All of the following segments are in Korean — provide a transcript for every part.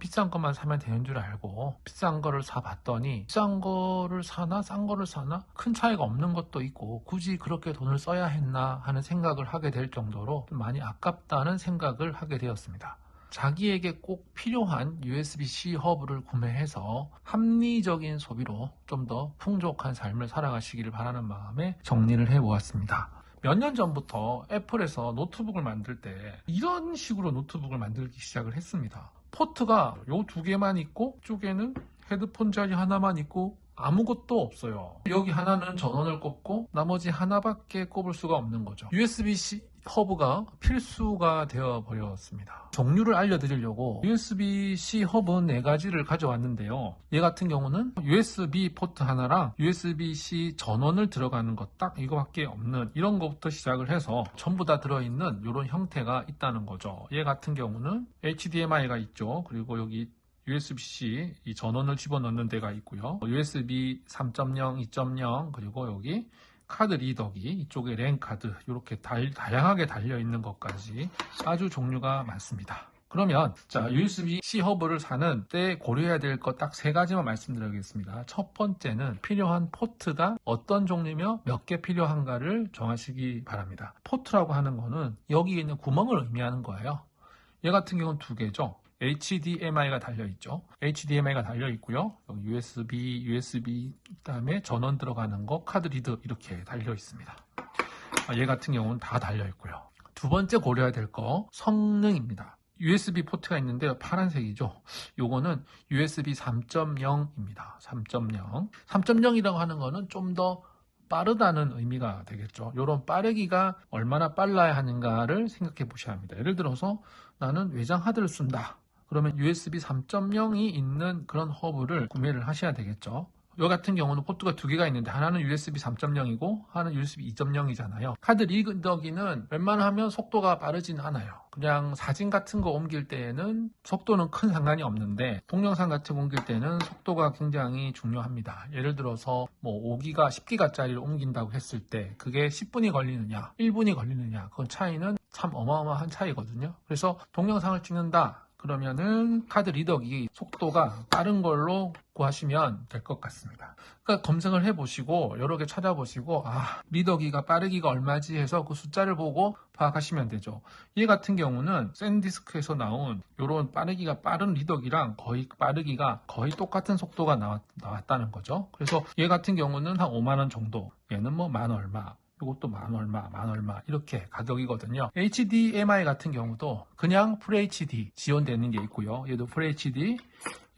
비싼 것만 사면 되는 줄 알고 비싼 거를 사봤더니 비싼 거를 사나 싼 거를 사나 큰 차이가 없는 것도 있고 굳이 그렇게 돈을 써야 했나 하는 생각을 하게 될 정도로 좀 많이 아깝다는 생각을 하게 되었습니다. 자기에게 꼭 필요한 USB-C 허브를 구매해서 합리적인 소비로 좀 더 풍족한 삶을 살아가시기를 바라는 마음에 정리를 해보았습니다. 몇 년 전부터 애플에서 노트북을 만들 때 이런 식으로 노트북을 만들기 시작을 했습니다. 포트가 요 두 개만 있고 쪽에는 헤드폰 자리 하나만 있고 아무것도 없어요. 여기 하나는 전원을 꼽고 나머지 하나밖에 꼽을 수가 없는 거죠. USB-C 허브가 필수가 되어 버렸습니다. 종류를 알려드리려고 USB-C 허브 4가지를 가져왔는데요. 얘 같은 경우는 USB 포트 하나랑 USB-C 전원을 들어가는 것 딱 이거밖에 없는 이런 것부터 시작을 해서 전부 다 들어있는 이런 형태가 있다는 거죠. 얘 같은 경우는 HDMI가 있죠. 그리고 여기 USB-C 이 전원을 집어넣는 데가 있고요. USB 3.0, 2.0 그리고 여기 카드 리더기 이쪽에 랜 카드 이렇게 다양하게 달려있는 것까지 아주 종류가 많습니다. 그러면 자 USB-C 허브를 사는 때 고려해야 될 것 딱 3가지만 말씀드리겠습니다. 첫 번째는 필요한 포트가 어떤 종류며 몇 개 필요한가를 정하시기 바랍니다. 포트라고 하는 거는 여기에 있는 구멍을 의미하는 거예요. 얘 같은 경우는 2개죠. HDMI가 달려있죠. HDMI가 달려있고요. USB, 그다음에 전원 들어가는 거, 카드 리더 이렇게 달려있습니다. 얘 같은 경우는 다 달려있고요. 두 번째 고려해야 될 거, 성능입니다. USB 포트가 있는데 파란색이죠. 요거는 USB 3.0입니다. 3.0. 3.0이라고 하는 거는 좀 더 빠르다는 의미가 되겠죠. 이런 빠르기가 얼마나 빨라야 하는가를 생각해 보셔야 합니다. 예를 들어서 나는 외장 하드를 쓴다. 그러면 USB 3.0이 있는 그런 허브를 구매를 하셔야 되겠죠. 이 같은 경우는 포트가 2개가 있는데 하나는 USB 3.0이고 하나는 USB 2.0이잖아요. 카드 리더기는 웬만하면 속도가 빠르진 않아요. 그냥 사진 같은 거 옮길 때에는 속도는 큰 상관이 없는데 동영상 같은 거 옮길 때는 속도가 굉장히 중요합니다. 예를 들어서 뭐 5기가, 10기가짜리를 옮긴다고 했을 때 그게 10분이 걸리느냐, 1분이 걸리느냐 그건 차이는 참 어마어마한 차이거든요. 그래서 동영상을 찍는다. 그러면은 카드 리더기 속도가 빠른 걸로 구하시면 될 것 같습니다. 그러니까 검색을 해보시고 여러 개 찾아보시고 리더기가 빠르기가 얼마지 해서 그 숫자를 보고 파악하시면 되죠. 얘 같은 경우는 샌디스크에서 나온 이런 빠르기가 빠른 리더기랑 거의 빠르기가 거의 똑같은 속도가 나왔다는 거죠. 그래서 얘 같은 경우는 한 5만원 정도, 얘는 뭐 만 얼마, 이것도 만 얼마 이렇게 가격이거든요. HDMI 같은 경우도 그냥 FHD 지원되는 게 있고요. 얘도 FHD,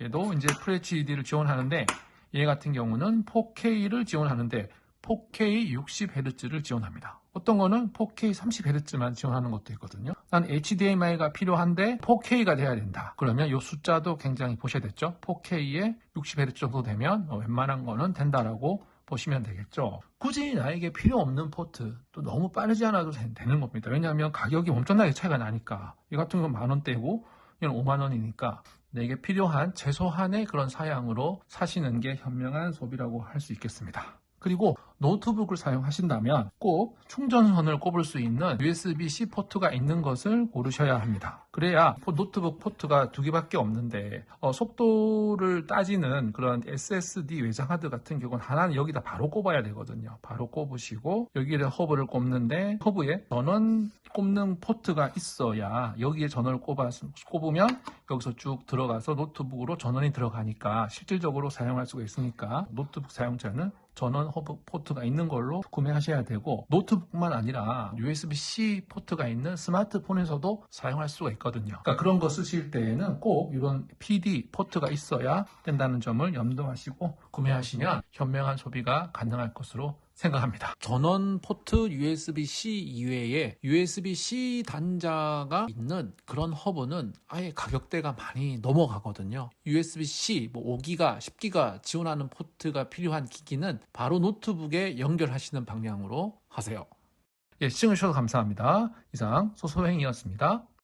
얘도 이제 FHD를 지원하는데 얘 같은 경우는 4K를 지원하는데 4K 60Hz를 지원합니다. 어떤 거는 4K 30Hz만 지원하는 것도 있거든요. 난 HDMI가 필요한데 4K가 돼야 된다. 그러면 이 숫자도 굉장히 보셔야 됐죠. 4K에 60Hz 정도 되면 웬만한 거는 된다라고 보시면 되겠죠. 굳이 나에게 필요 없는 포트 또 너무 빠르지 않아도 되는 겁니다. 왜냐하면 가격이 엄청나게 차이가 나니까 이 같은 건 만원대고 이건 5만원이니까 내게 필요한 최소한의 그런 사양으로 사시는 게 현명한 소비라고 할 수 있겠습니다. 그리고 노트북을 사용하신다면 꼭 충전선을 꼽을 수 있는 USB-C 포트가 있는 것을 고르셔야 합니다. 그래야 노트북 포트가 2개밖에 없는데 속도를 따지는 그런 SSD 외장 하드 같은 경우는 하나는 여기다 바로 꼽아야 되거든요. 바로 꼽으시고 여기에 허브를 꼽는데 허브에 전원 꼽는 포트가 있어야 여기에 전원을 꼽으면 여기서 쭉 들어가서 노트북으로 전원이 들어가니까 실질적으로 사용할 수가 있으니까 노트북 사용자는 전원 허브 포트가 있는 걸로 구매하셔야 되고 노트북만 아니라 USB-C 포트가 있는 스마트폰에서도 사용할 수가 있거든요. 그러니까 그런 거 쓰실 때에는 꼭 이런 PD 포트가 있어야 된다는 점을 염두하시고 구매하시면 현명한 소비가 가능할 것으로 생각합니다. 전원 포트 USB-C 이외에 USB-C 단자가 있는 그런 허브는 아예 가격대가 많이 넘어가거든요. USB-C 5기가, 10기가 지원하는 포트가 필요한 기기는 바로 노트북에 연결하시는 방향으로 하세요. 시청해주셔서 감사합니다. 이상 소소행이었습니다.